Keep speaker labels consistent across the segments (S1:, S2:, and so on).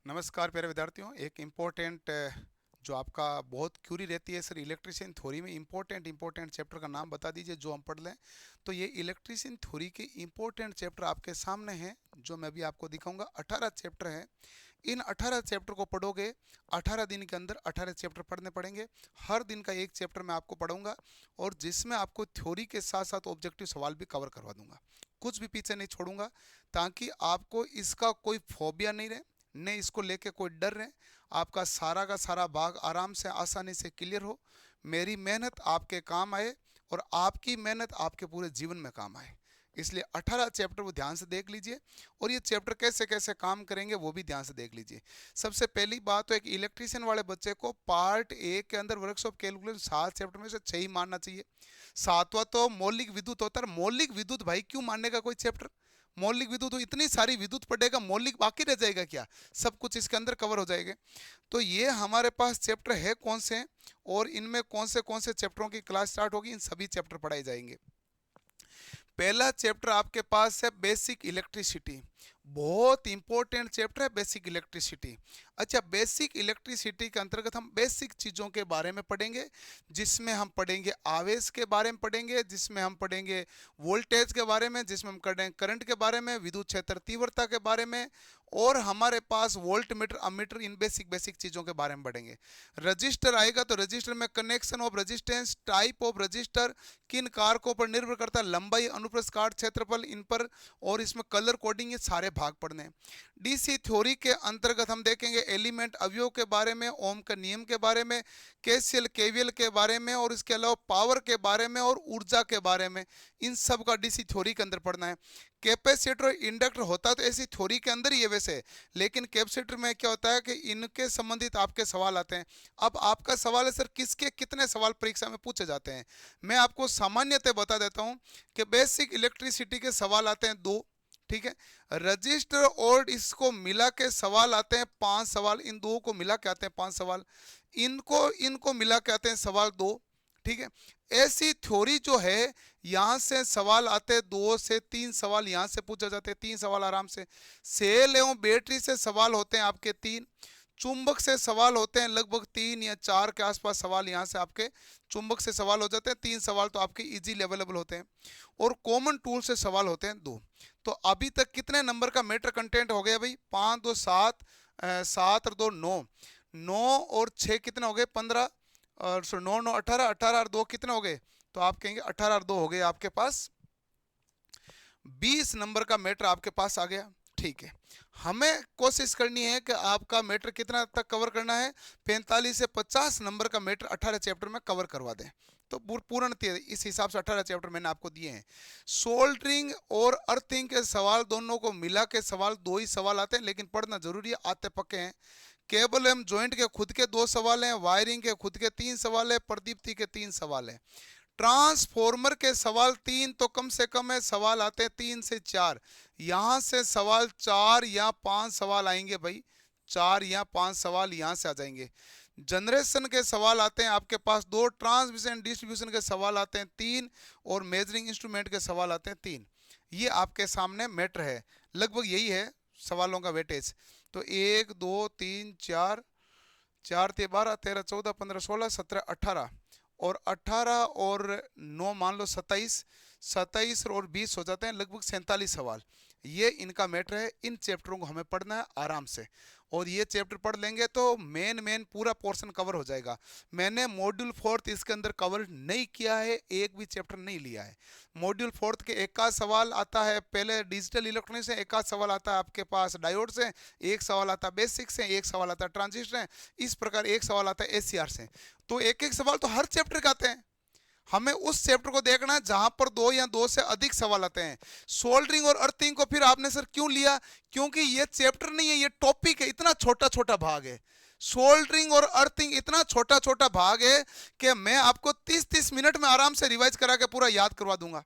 S1: नमस्कार प्यारे विद्यार्थियों। एक इम्पोर्टेंट जो आपका बहुत क्यूरी रहती है सर, इलेक्ट्रिशियन थ्योरी में इम्पोर्टेंट चैप्टर का नाम बता दीजिए जो हम पढ़ लें। तो ये इलेक्ट्रिशियन थ्योरी के इम्पोर्टेंट चैप्टर आपके सामने हैं, जो मैं भी आपको दिखाऊंगा। 18 चैप्टर हैं। इन 18 चैप्टर को पढ़ोगे, 18 दिन के अंदर 18 चैप्टर पढ़ने पड़ेंगे। हर दिन का एक चैप्टर मैं आपको पढ़ाऊंगा, और जिसमें आपको थ्योरी के साथ साथ ऑब्जेक्टिव सवाल भी कवर करवा दूंगा। कुछ भी पीछे नहीं छोड़ूंगा, ताकि आपको इसका कोई फोबिया नहीं रहे, न इसको लेके कोई डर रहे। आपका सारा का सारा भाग आराम से आसानी से क्लियर हो, मेरी मेहनत आपके काम आए और आपकी मेहनत आपके पूरे जीवन में काम आए। इसलिए 18 चैप्टर वो ध्यान से देख लीजिए, और ये चैप्टर कैसे कैसे काम करेंगे वो भी ध्यान से देख लीजिए। सबसे पहली बात तो, एक इलेक्ट्रिशियन वाले बच्चे को पार्ट ए के अंदर वर्कशॉप कैलकुलेशन 7 चैप्टर में से 6 ही मानना चाहिए। सातवां तो मौलिक विद्युत होता है। मौलिक विद्युत भाई क्यों मानने का कोई चैप्टर? मौलिक विद्युत तो इतनी सारी विद्युत पढ़ेगा, मौलिक बाकी रह जाएगा क्या? सब कुछ इसके अंदर कवर हो जाएगा। तो ये हमारे पास चैप्टर है कौन से हैं, और इनमें कौन से चैप्टरों की क्लास स्टार्ट होगी, इन सभी चैप्टर पढ़ाए जाएंगे। पहला चैप्टर आपके पास है बेसिक इलेक्ट्रिसिटी। बहुत इंपॉर्टेंट चैप्टर है बेसिक इलेक्ट्रिसिटी। अच्छा, बेसिक इलेक्ट्रिसिटी के अंतर्गत हम बेसिक चीज़ों के बारे में पढ़ेंगे, जिसमें हम पढ़ेंगे आवेश के बारे में पढ़ेंगे, जिसमें हम पढ़ेंगे वोल्टेज के बारे में, जिसमें हम पढ़ेंगे करंट के बारे में, विद्युत क्षेत्र तीव्रता के बारे में, और हमारे पास वोल्ट मीटर अमीटर, इन बेसिक बेसिक चीज़ों के बारे में पढ़ेंगे। रजिस्टर आएगा तो रजिस्टर में connection of resistance, type of register, किन कारकों पर निर्भर करता है, लंबाई, अनुप्रस्थ काट, क्षेत्रफल, इन पर, और इसमें कलर कोडिंग, ये सारे भाग पढ़ने हैं। डीसी थ्योरी के अंतर्गत हम देखेंगे एलिमेंट अवयव के बारे में, ओम के नियम के बारे में, केसीएल केवीएल के बारे में, और इसके अलावा पावर के बारे में और ऊर्जा के बारे में। इन सब का डीसी थ्योरी के अंदर पढ़ना है। कैपेसिटर और इंडक्टर होता तो ऐसी थ्योरी के अंदर ही है वैसे, लेकिन कैपेसिटर में क्या होता है कि इनके संबंधित आपके सवाल आते हैं। अब आपका सवाल है सर किसके कितने सवाल परीक्षा में पूछे जाते हैं। मैं आपको सामान्यतः बता देता हूं कि बेसिक इलेक्ट्रिसिटी के सवाल आते हैं 2, ठीक है। रजिस्टर और इसको मिला के सवाल आते हैं 5 सवाल, इन दो को मिला के आते हैं 5 सवाल, इनको इनको मिला के आते हैं सवाल 2, ठीक है। ऐसी थ्योरी जो है, यहां से सवाल आते हैं 2 से 3 सवाल यहां से पूछे जाते हैं, 3 सवाल आराम से। सेल एवं बैटरी से सवाल होते हैं आपके 3, चुंबक से सवाल होते हैं लगभग 3 या 4 के आसपास सवाल, यहां से आपके चुंबक से सवाल हो जाते हैं। 3 सवाल तो आपके इजीली अवेलेबल होते हैं, और कॉमन टूल से सवाल होते हैं 2। तो अभी तक कितने नंबर का मैटर कंटेंट हो गया भाई? 5 2 7, 7 और 2 9, 9 और 6 कितने हो गए? 15, और 9 9 18, 18 और 2 कितने हो गए? तो आप कहेंगे 18 और 2 हो गए आपके पास 20 नंबर का मैटर आपके पास आ गया, ठीक है। हमें कोशिश करनी है कि आपका मैटर कितना तक कवर करना है? 45 से 50 नंबर का मैटर 18 चैप्टर में कवर करवा दें। तो पूर्ण इस हिसाब से 18 चैप्टर मैंने आपको दिए हैं। सोल्डरिंग और अर्थिंग के सवाल दोनों को मिला के सवाल 2 ही सवाल आते हैं, लेकिन पढ़ना जरूरी है, आते पक्के हैं। केबल एवं ज्वाइंट के खुद के 2 सवाल हैं, वायरिंग के खुद के 3 सवाल है, प्रदीप्ति के 3 सवाल है। ट्रांसफॉर्मर के सवाल 3 तो कम से कम है, सवाल आते हैं 3 से 4, यहां से सवाल 4 या 5 सवाल आएंगे भाई, 4 या 5 सवाल यहां से आ जाएंगे। जनरेशन के सवाल आते हैं आपके पास 2, ट्रांसमिशन डिस्ट्रीब्यूशन के सवाल आते हैं 3, और मेजरिंग इंस्ट्रूमेंट के सवाल आते हैं 3। ये आपके सामने मैटर है, लगभग यही है सवालों का वेटेज। तो 1 2 3 4, 4 ते 12 13 14 15 16 17 18, और 18 और 9 मान लो 27, 27 और 20 हो जाते हैं लगभग 47 सवाल। ये इनका मैटर है। इन चैप्टरों को हमें पढ़ना है आराम से, और ये चैप्टर पढ़ लेंगे तो मेन पूरा पोर्शन कवर हो जाएगा। मैंने मॉड्यूल 4 इसके अंदर कवर नहीं किया है, एक भी चैप्टर नहीं लिया है। मॉड्यूल 4 के एक आध सवाल आता है पहले डिजिटल इलेक्ट्रॉनिक्स से, एक आध सवाल आता है आपके पास डायोड से, एक सवाल आता है बेसिक से, एक सवाल आता है ट्रांजिस्टर से, इस प्रकार एक सवाल आता है एसीआर से। तो एक एक सवाल तो हर चैप्टर के आते हैं। हमें उस चैप्टर को देखना है जहां पर 2 या 2 से अधिक सवाल आते हैं। सोल्डरिंग और अर्थिंग को फिर आपने सर क्यों लिया? क्योंकि ये चैप्टर नहीं है, ये टॉपिक है, इतना छोटा छोटा भाग है। सोल्डरिंग और अर्थिंग इतना छोटा छोटा भाग है कि मैं आपको 30-30 मिनट में आराम से रिवाइज करा के पूरा याद करवा दूंगा।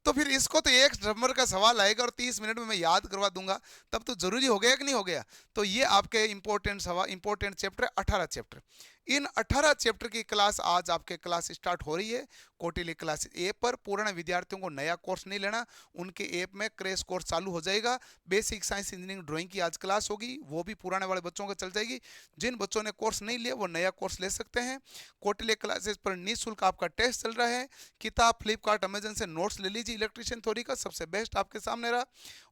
S1: तो फिर इसको तो 1 नंबर का सवाल आएगा और 30 मिनट में मैं याद करवा दूंगा, तब तो जरूरी हो गया कि नहीं हो गया? तो ये आपके इंपॉर्टेंट सवाल, इंपॉर्टेंट चैप्टर 18 चैप्टर। इन 18 चैप्टर की क्लास आज आपके क्लास स्टार्ट हो रही है कौटिल्य क्लास ऐप पर। पूर्ण विद्यार्थियों को नया कोर्स नहीं लेना, उनके ऐप में क्रैश कोर्स चालू हो जाएगा। बेसिक साइंस इंजीनियरिंग ड्राइंग की आज क्लास होगी, वो भी पुराने वाले बच्चों को चल जाएगी। जिन बच्चों ने कोर्स नहीं लिया वो नया कोर्स ले सकते हैं। कौटिल्य क्लासेस पर निःशुल्क आपका टेस्ट चल रहा है। किताब फ्लिपकार्ट अमेजन से नोट्स ले लीजिए, इलेक्ट्रिशियन थ्योरी का सबसे बेस्ट आपके सामने रहा।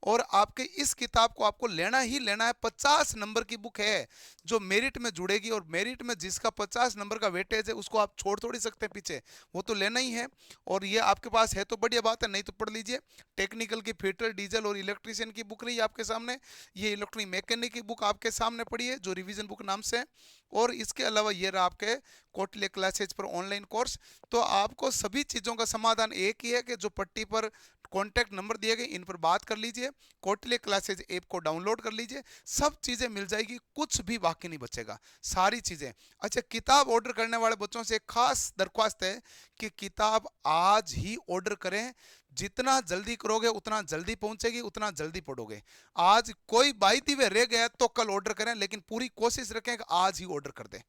S1: और आपके इस किताब को आपको लेना ही लेना है। 50 नंबर की बुक है जो मेरिट में जुड़ेगी, और मेरिट में जिसका 50 नंबर का वेटेज है उसको आप छोड़ थोड़ी सकते हैं पीछे, वो तो लेना ही है। और ये आपके पास है तो बढ़िया बात है, नहीं तो पढ़ लीजिए। टेक्निकल की फिटर, डीजल और इलेक्ट्रिशियन की बुक रही है आपके सामने। ये इलेक्ट्रॉनिक मैकेनिक की बुक आपके सामने पड़ी है जो रिवीजन बुक नाम से है। और इसके अलावा ये रहा आपके कौटिल्य क्लासेज पर ऑनलाइन कोर्स। तो आपको सभी चीज़ों का समाधान एक ही है कि जो पट्टी पर कॉन्टैक्ट नंबर दिए गए इन पर बात कर लीजिए, कौटिल्य क्लासेज ऐप को डाउनलोड कर लीजिए, सब चीज़ें मिल जाएगी, कुछ भी बाकी नहीं बचेगा, सारी चीज़ें। अच्छा, किताब ऑर्डर करने वाले बच्चों से एक खास दरख्वास्त है कि किताब आज ही ऑर्डर करें। जितना जल्दी करोगे उतना जल्दी पहुंचेगी, उतना जल्दी पढ़ोगे। आज कोई बाई दी वे रह गया तो कल ऑर्डर करें, लेकिन पूरी कोशिश रखें कि आज ही ऑर्डर कर दें।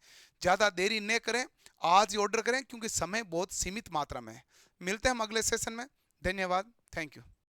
S1: ज़्यादा देरी न करें, आज ही ऑर्डर करें क्योंकि समय बहुत सीमित मात्रा में है। मिलते हैं हम अगले सेशन में। धन्यवाद, थैंक यू।